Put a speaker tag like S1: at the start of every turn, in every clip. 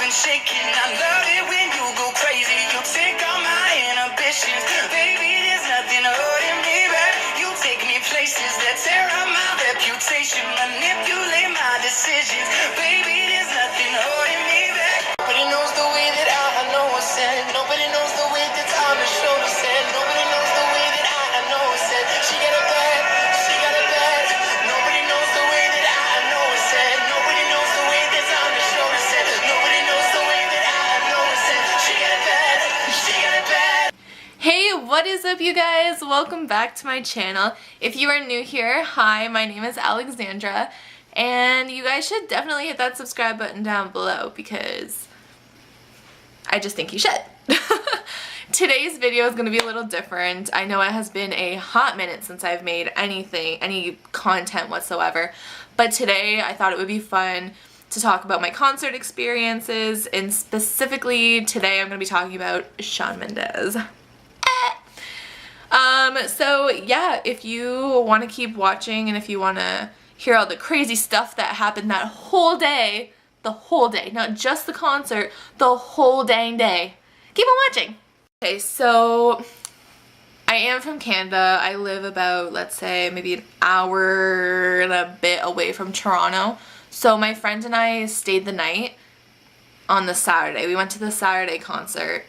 S1: and shaking. I love it when you go crazy. You take all my inhibitions. Baby, there's nothing holding me back. You take me places that tear up my reputation. Manipulate my decisions. Baby, there's nothing holding me back. Nobody knows the way that I know it's said. Nobody knows the way that time has shown us said. Nobody knows the way that I know it's said. She got it bad, she got it bad. Nobody knows the way that I know it's said. Nobody knows the way that time has shown us said. Nobody knows the way that I know it's said. She got it bad, she got it bad.
S2: Hey, what is up, you guys? Welcome back to my channel. If you are new here, hi, my name is Alexandra, and you guys should definitely hit that subscribe button down below because I just think you should. Today's video is going to be a little different. I know it has been a hot minute since I've made any content whatsoever, but today I thought it would be fun to talk about my concert experiences, and specifically today I'm going to be talking about Shawn Mendes. So yeah, if you want to keep watching and if you want to hear all the crazy stuff that happened that whole day, not just the concert, the whole dang day, keep on watching. Okay, so I am from Canada. I live about, let's say, maybe an hour and a bit away from Toronto. So my friend and I stayed the night on the Saturday. We went to the Saturday concert.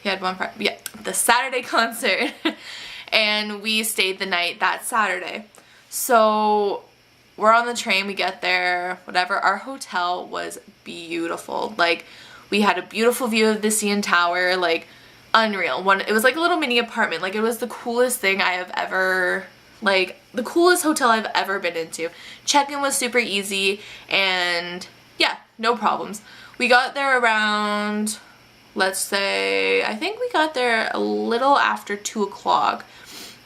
S2: He had one friend, yeah, the Saturday concert. And we stayed the night that Saturday. So we're on the train, we get there, whatever. Our hotel was beautiful. Like, we had a beautiful view of the CN Tower, like, unreal. It was like a little mini apartment. Like, it was the coolest thing I have ever, like, the coolest hotel I've ever been into. Check-in was super easy, and yeah, no problems. We got there around, let's say, I think we got there a little after 2 o'clock.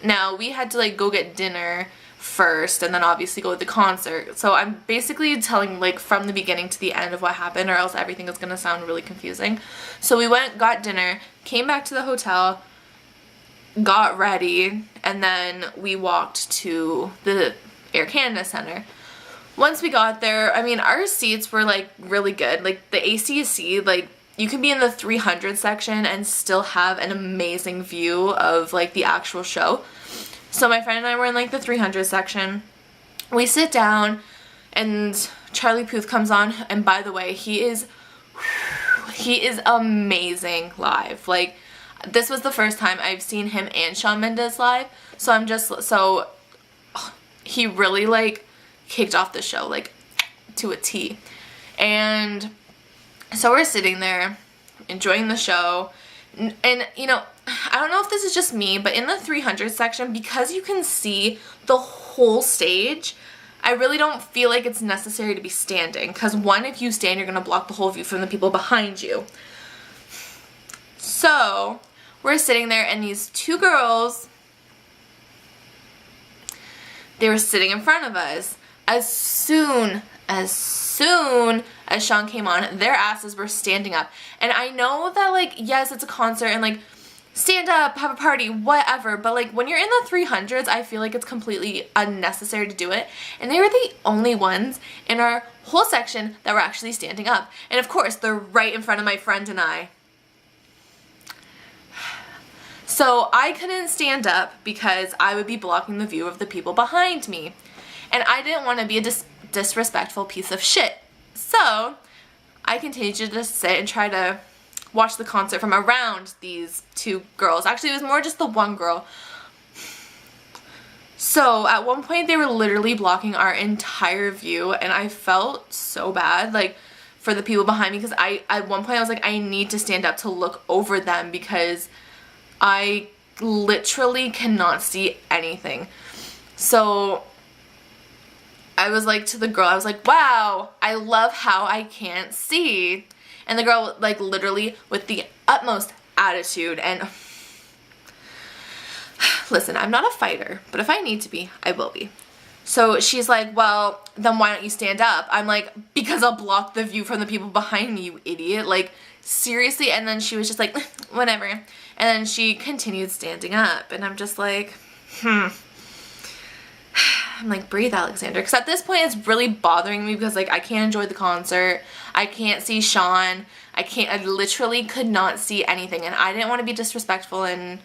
S2: Now, we had to, like, go get dinner first and then obviously go to the concert. So I'm basically telling, like, from the beginning to the end of what happened, or else everything is gonna sound really confusing. So we went, got dinner, came back to the hotel, got ready, and then we walked to the Air Canada Center. Once we got there, I mean, our seats were, like, really good. Like, the ACC, like, you can be in the 300 section and still have an amazing view of, like, the actual show. So my friend and I were in, like, the 300 section. We sit down and Charlie Puth comes on, and by the way, he is amazing live. Like, this was the first time I've seen him and Shawn Mendes live, so he really, like, kicked off the show, like, to a T. And so we're sitting there enjoying the show, and you know, I don't know if this is just me, but in the 300 section, because you can see the whole stage, I really don't feel like it's necessary to be standing, because one, if you stand, you're gonna block the whole view from the people behind you. So we're sitting there, and these two girls, they were sitting in front of us. As soon as Shawn came on, their asses were standing up. And I know that, like, yes, it's a concert and, like, stand up, have a party, whatever, but, like, when you're in the 300s, I feel like it's completely unnecessary to do it. And they were the only ones in our whole section that were actually standing up. And of course, they're right in front of my friend and I. So I couldn't stand up because I would be blocking the view of the people behind me. And I didn't want to be a disrespectful piece of shit. So I continued to just sit and try to watch the concert from around these two girls. Actually, it was more just the one girl. So at one point, they were literally blocking our entire view, and I felt so bad, like, for the people behind me, because at one point I was like, I need to stand up to look over them because I literally cannot see anything. So I was like, to the girl, I was like, wow, I love how I can't see. And the girl, like, literally with the utmost attitude, and listen, I'm not a fighter, but if I need to be, I will be. So she's like, well, then why don't you stand up? I'm like, because I'll block the view from the people behind me, you idiot. Like, seriously? And then she was just like, whatever. And then she continued standing up, and I'm just like, I'm like, breathe, Alexandra. Because at this point, it's really bothering me because, like, I can't enjoy the concert. I can't see Shawn. I literally could not see anything. And I didn't want to be disrespectful and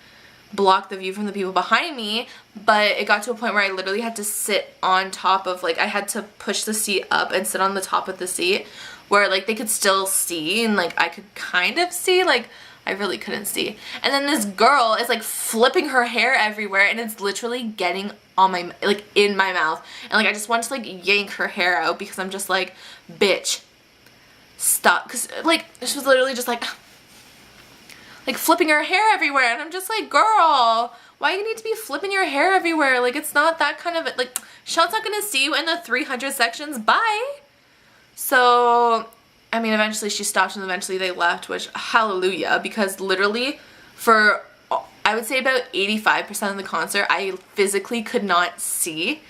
S2: block the view from the people behind me. But it got to a point where I literally had to sit on top of, like, I had to push the seat up and sit on the top of the seat where, like, they could still see. And, like, I could kind of see, like, I really couldn't see. And then this girl is like flipping her hair everywhere and it's literally getting on my, like, in my mouth. And like I just want to like yank her hair out because I'm just like, bitch, stop. Cause like she was literally just like flipping her hair everywhere. And I'm just like, girl, why you need to be flipping your hair everywhere? Like it's not that kind of, like, Shawn's not gonna see you in the 300 sections. Bye. So I mean, eventually she stopped and eventually they left, which hallelujah, because literally for, I would say about 85% of the concert, I physically could not see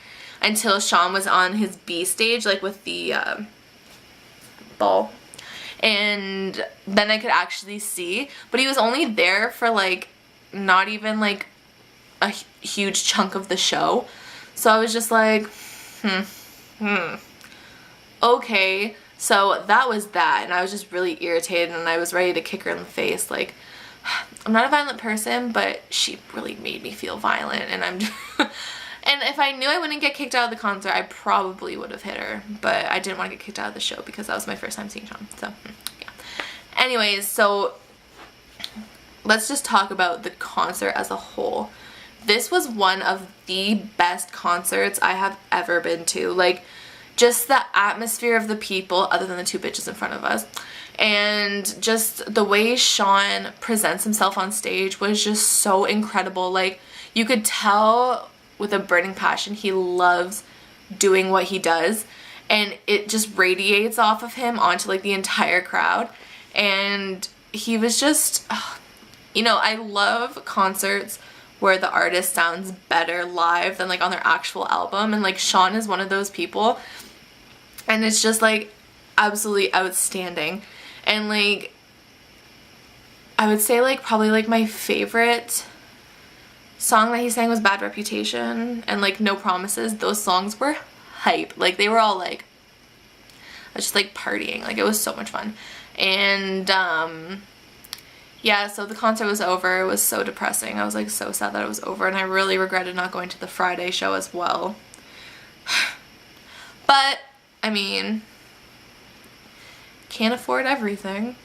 S2: until Shawn was on his B stage, like with the ball. And then I could actually see, but he was only there for like, not even like a huge chunk of the show. So I was just like, okay. So that was that, and I was just really irritated and I was ready to kick her in the face. Like, I'm not a violent person, but she really made me feel violent, and I'm and if I knew I wouldn't get kicked out of the concert, I probably would have hit her, but I didn't want to get kicked out of the show because that was my first time seeing Shawn. So yeah. Anyways, so let's just talk about the concert as a whole. This was one of the best concerts I have ever been to. Like, just the atmosphere of the people, other than the two bitches in front of us, and just the way Shawn presents himself on stage was just so incredible. Like, you could tell with a burning passion he loves doing what he does, and it just radiates off of him onto like the entire crowd. And he was just, you know, I love concerts where the artist sounds better live than like on their actual album, and like Shawn is one of those people. And it's just like absolutely outstanding. And like I would say like probably like my favorite song that he sang was Bad Reputation and like No Promises. Those songs were hype. Like they were all like, I was just like partying. Like it was so much fun. And yeah, so the concert was over. It was so depressing. I was like so sad that it was over, and I really regretted not going to the Friday show as well. But I mean, can't afford everything.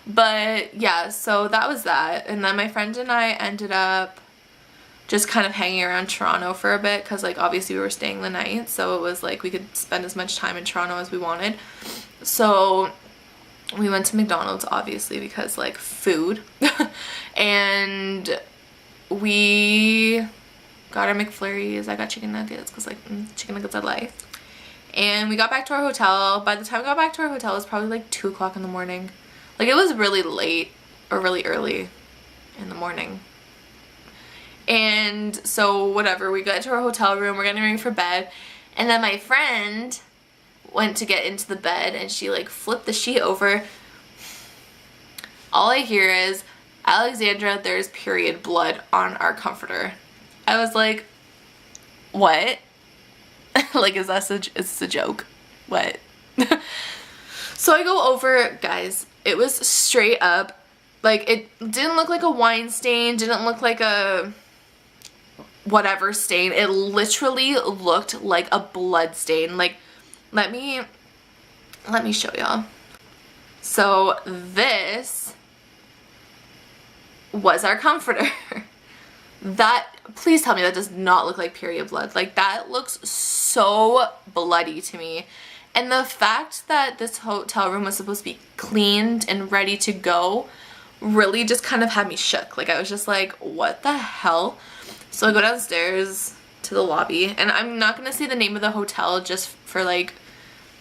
S2: But yeah, so that was that. And then my friend and I ended up just kind of hanging around Toronto for a bit because like obviously we were staying the night, so it was like we could spend as much time in Toronto as we wanted. So we went to McDonald's obviously because like food. And we got our McFlurries. I got chicken nuggets because like chicken nuggets are life. And we got back to our hotel. By the time we got back to our hotel, it was probably like 2 o'clock in the morning. Like it was really late or really early in the morning. And so whatever, we got to our hotel room, we're getting ready for bed. And then my friend went to get into the bed and she like flipped the sheet over. All I hear is, Alexandra, there's period blood on our comforter. I was like, what? Like, is this a joke? What? So I go over, guys, it was straight up, like, it didn't look like a wine stain, didn't look like a whatever stain. It literally looked like a blood stain. Like, let me show y'all. So this was our comforter. That, please tell me that does not look like period blood. Like that looks so bloody to me. And the fact that this hotel room was supposed to be cleaned and ready to go really just kind of had me shook. Like I was just like, what the hell? So I go downstairs to the lobby, and I'm not gonna say the name of the hotel just for like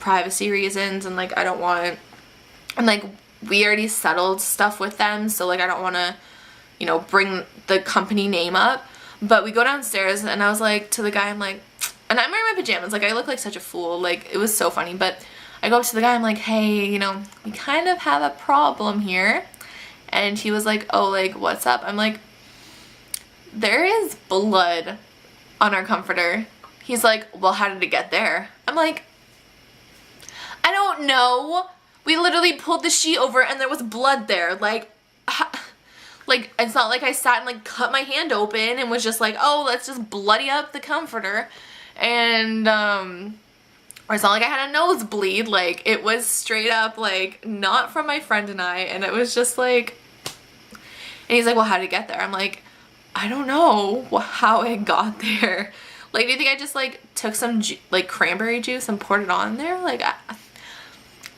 S2: privacy reasons, and like I don't want, and like we already settled stuff with them, so like I don't want to, you know, bring the company name up. But we go downstairs and I was like to the guy, I'm like, and I'm wearing my pajamas, like I look like such a fool, like it was so funny. But I go up to the guy, I'm like, hey, you know, we kind of have a problem here. And he was like, oh, like what's up? I'm like, there is blood on our comforter. He's like, well, how did it get there? I'm like, I don't know. We literally pulled the sheet over and there was blood there. Like, it's not like I sat and like cut my hand open and was just like, oh, let's just bloody up the comforter. And, or it's not like I had a nosebleed. Like, it was straight up, like, not from my friend and I. And it was just like, and he's like, well, how did it get there? I'm like, I don't know how it got there. Like, do you think I just, like, took some, like, cranberry juice and poured it on there? Like, I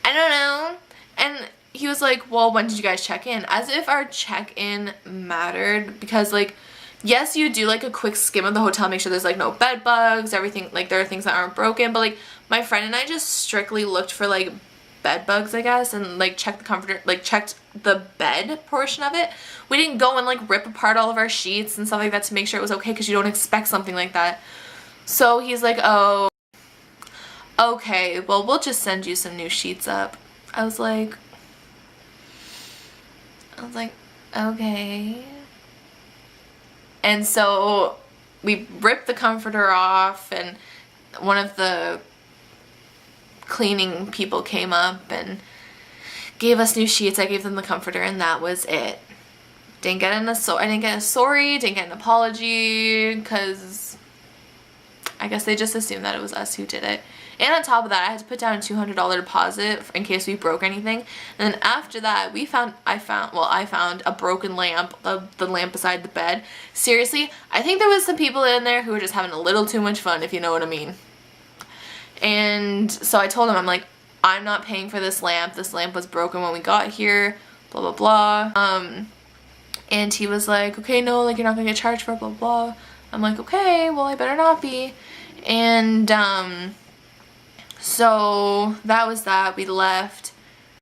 S2: don't know. And he was like, well, when did you guys check in? As if our check-in mattered, because, like, yes, you do, like, a quick skim of the hotel, make sure there's, like, no bed bugs, everything, like, there are things that aren't broken, but, like, my friend and I just strictly looked for, like, bed bugs, I guess, and, like, checked the comforter, like, checked the bed portion of it. We didn't go and, like, rip apart all of our sheets and stuff like that to make sure it was okay, because you don't expect something like that. So he's like, oh, okay, well, we'll just send you some new sheets up. I was like, okay. And so we ripped the comforter off, and one of the cleaning people came up and gave us new sheets. I gave them the comforter, and that was it. I didn't get a sorry, didn't get an apology, because I guess they just assumed that it was us who did it. And on top of that, I had to put down a $200 deposit in case we broke anything. And then after that, I found a broken lamp, the lamp beside the bed. Seriously, I think there was some people in there who were just having a little too much fun, if you know what I mean. And so I told him, I'm like, I'm not paying for this lamp. This lamp was broken when we got here, blah, blah, blah. And he was like, okay, no, like, you're not gonna get charged for it, blah, blah. I'm like, okay, well, I better not be. And, so that was that. We left.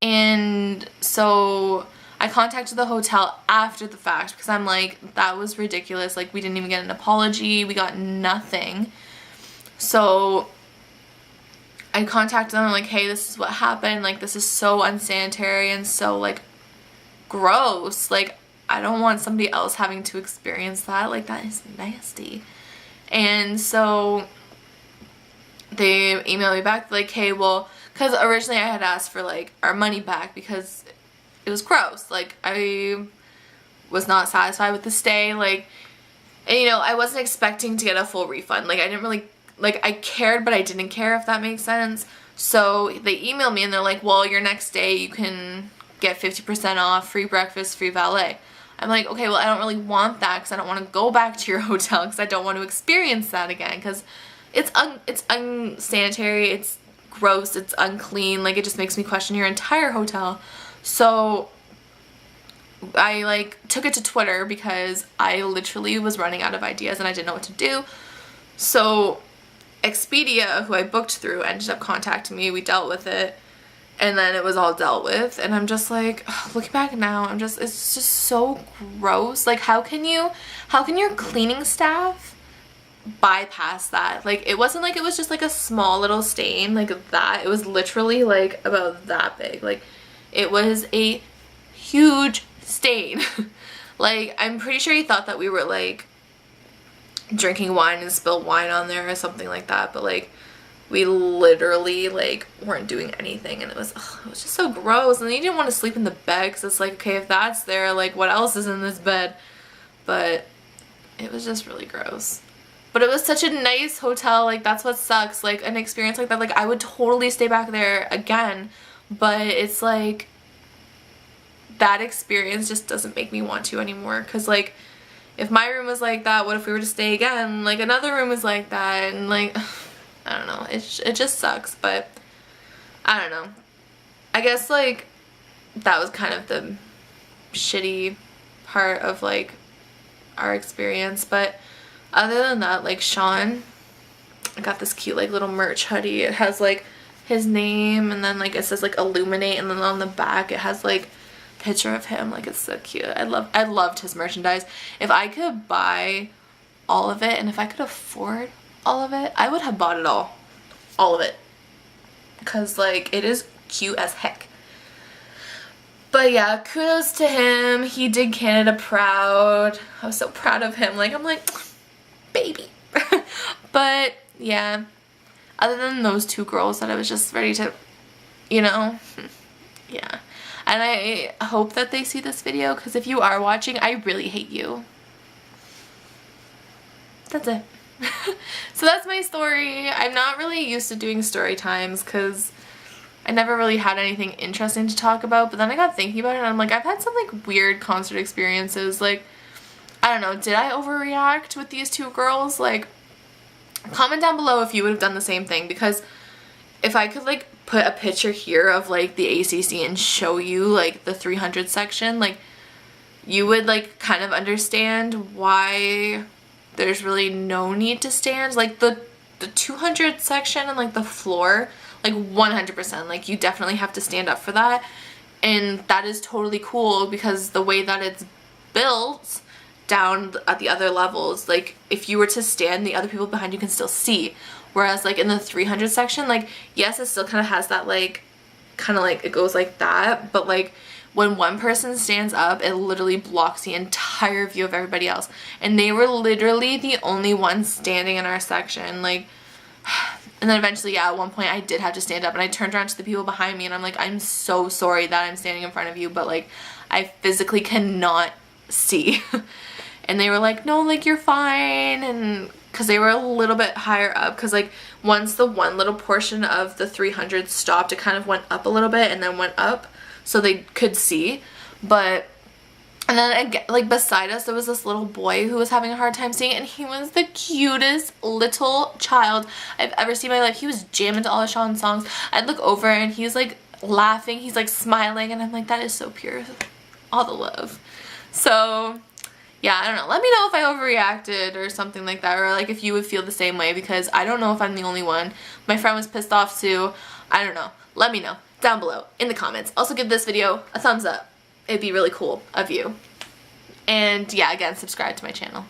S2: And so I contacted the hotel after the fact, because I'm like, that was ridiculous. Like, we didn't even get an apology. We got nothing. So I contacted them, like, hey, this is what happened. Like, this is so unsanitary and so, like, gross. Like, I don't want somebody else having to experience that. Like, that is nasty. And so they emailed me back, like, hey, well, because originally I had asked for, like, our money back because it was gross. Like, I was not satisfied with the stay. Like, and, you know, I wasn't expecting to get a full refund. Like, I didn't really, like, I cared, but I didn't care, if that makes sense. So they emailed me and they're like, well, your next day you can get 50% off, free breakfast, free valet. I'm like, okay, well, I don't really want that, because I don't want to go back to your hotel, because I don't want to experience that again, because it's unsanitary, it's gross, it's unclean, like, it just makes me question your entire hotel. So I, like, took it to Twitter, because I literally was running out of ideas and I didn't know what to do. So Expedia, who I booked through, ended up contacting me. We dealt with it, and then it was all dealt with, and I'm just like, looking back now, it's just so gross. Like, how can your cleaning staff bypass that? Like, it wasn't like it was just like a small little stain like that. It was literally like about that big. Like, it was a huge stain. Like, I'm pretty sure he thought that we were like drinking wine and spilled wine on there or something like that, but like, we literally, like, weren't doing anything, and it was just so gross. And then you didn't want to sleep in the bed, because it's like, okay, if that's there, like, what else is in this bed? But it was just really gross. But it was such a nice hotel. Like, that's what sucks. Like, an experience like that, like, I would totally stay back there again, but it's like, that experience just doesn't make me want to anymore. Because, like, if my room was like that, what if we were to stay again? Like, another room is like that, and, like, I don't know, it just sucks. But I don't know, I guess, like, that was kind of the shitty part of, like, our experience. But other than that, like, Shawn, I got this cute, like, little merch hoodie. It has, like, his name, and then, like, it says, like, Illuminate, and then on the back it has, like, a picture of him. Like, it's so cute. I loved his merchandise. If I could buy all of it, and if I could afford all of it, I would have bought it all of it, because, like, it is cute as heck. But yeah, kudos to him. He did Canada proud. I was so proud of him. Like, I'm like, baby. But yeah, other than those two girls that I was just ready to, you know, yeah. And I hope that they see this video, because if you are watching, I really hate you. That's it. So that's my story. I'm not really used to doing story times because I never really had anything interesting to talk about, but then I got thinking about it and I'm like, I've had some like weird concert experiences. Like, I don't know, did I overreact with these two girls? Like, comment down below if you would have done the same thing, because if I could like put a picture here of like the ACC and show you like the 300 section, like you would like kind of understand why there's really no need to stand. Like the 200 section and like the floor, like 100%, like you definitely have to stand up for that, and that is totally cool because the way that it's built down at the other levels, like if you were to stand, the other people behind you can still see, whereas like in the 300 section, like yes, it still kind of has that like kind of like it goes like that, but like when one person stands up, it literally blocks the entire view of everybody else, and they were literally the only ones standing in our section. Like, and then eventually, yeah, at one point I did have to stand up, and I turned around to the people behind me and I'm like, I'm so sorry that I'm standing in front of you, but like I physically cannot see. And they were like, no, like you're fine, and because they were a little bit higher up, because like once the one little portion of the 300 stopped, it kind of went up a little bit and then went up so they could see. But and then again, like beside us there was this little boy who was having a hard time seeing, and he was the cutest little child I've ever seen in my life. He was jamming to all of Shawn's songs. I'd look over and he's like laughing, he's like smiling, and I'm like, that is so pure, all the love. So yeah, I don't know, let me know if I overreacted or something like that, or like if you would feel the same way, because I don't know if I'm the only one. My friend was pissed off too. I don't know, let me know down below in the comments. Also give this video a thumbs up. It'd be really cool of you. And yeah, again, subscribe to my channel.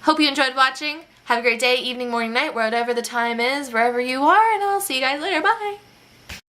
S2: Hope you enjoyed watching. Have a great day, evening, morning, night, whatever the time is, wherever you are, and I'll see you guys later. Bye!